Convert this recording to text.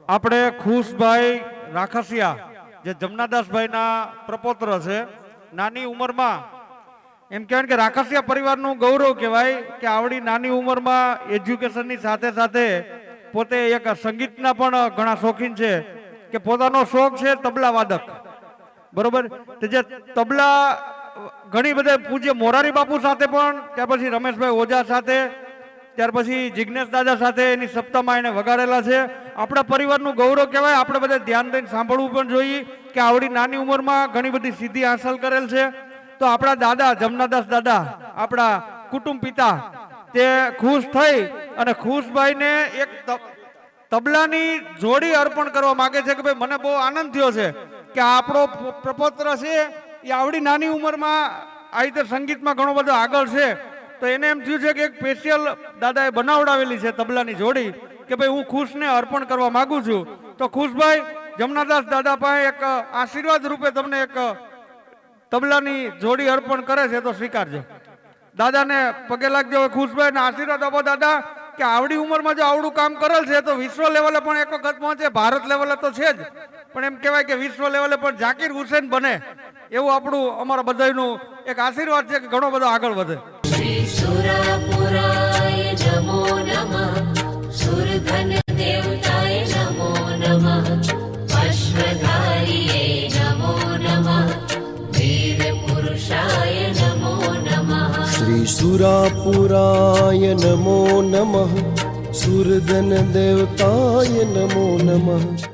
આપણે ખુશભાઈ રાખાસિયા જે જમનાદાસભાઈના પ્રપોત્ર છે, નાની ઉંમરમાં એમ કહેવાય કે રાખાસિયા પરિવારનું ગૌરવ કહેવાય કે આવડી નાની ઉંમરમાં એજ્યુકેશનની સાથે સાથે પોતે એક સંગીતના પણ ઘણા શોખીન છે કે પોતાનો શોખ છે તબલા વાદક, બરોબર. જે તબલા ઘણી બધા પૂજ્ય મોરારી બાપુ સાથે પણ, ત્યાર પછી રમેશભાઈ ઓઝા સાથે, ત્યાર પછી જિજ્ઞેશ દાદા સાથે એની સપ્તાહમાં એને વગાડેલા છે. આપણા પરિવારનું ગૌરવ કહેવાય. આપણે બધા ધ્યાન દઈને સાંભળવું પણ જોઈએ કે આવડી નાની ઉંમરમાં ઘણી બધી સિદ્ધિ હાંસલ કરેલ છે. તો આપણા દાદા જમનાદાસ દાદા, આપણા કુટુંબ પિતા, તે ખુશ થઈ અને ખુશભાઈને એક તબલાની જોડી અર્પણ કરવા માંગે છે કે ભાઈ મને બહુ આનંદ થયો છે કે આપણો પ્રપોત્ર છે એ આવડી નાની ઉંમરમાં આ રીતે સંગીતમાં ઘણો બધો આગળ છે. તો એને એમ થયું છે કે એક સ્પેશિયલ દાદાએ બનાવડાવેલી છે તબલાની જોડી કે ભાઈ હું ખુશને અર્પણ કરવા માંગુ છું. તો ખુશભાઈ જમનાદાસ દાદા પાસે એક આશીર્વાદ રૂપે તમને એક તબલાની જોડી અર્પણ કરે છે, તો સ્વીકારજો. દાદાને પગે લાગજો. ખુશભાઈ ને આશીર્વાદ આપો દાદા કે આવડી ઉંમરમાં જો આવડું કામ કરેલ છે તો વિશ્વ લેવલે પણ એક વખત પહોંચે. ભારત લેવલે તો છે જ, પણ એમ કહેવાય કે વિશ્વ લેવલે પણ ઝાકીર હુસેન બને એવું આપણું અમારા બધાનું એક આશીર્વાદ છે કે ઘણો બધો આગળ વધે. શ્રી સુરાપુરાય નમો નમઃ, સુરધન દેવતાય નમો નમઃ, અશ્વધારીએ નમો નમઃ, વીર પુરુષાય નમો નમઃ. શ્રી સુરાપુરાય નમો નમઃ, સુરધન દેવતાય નમો નમઃ.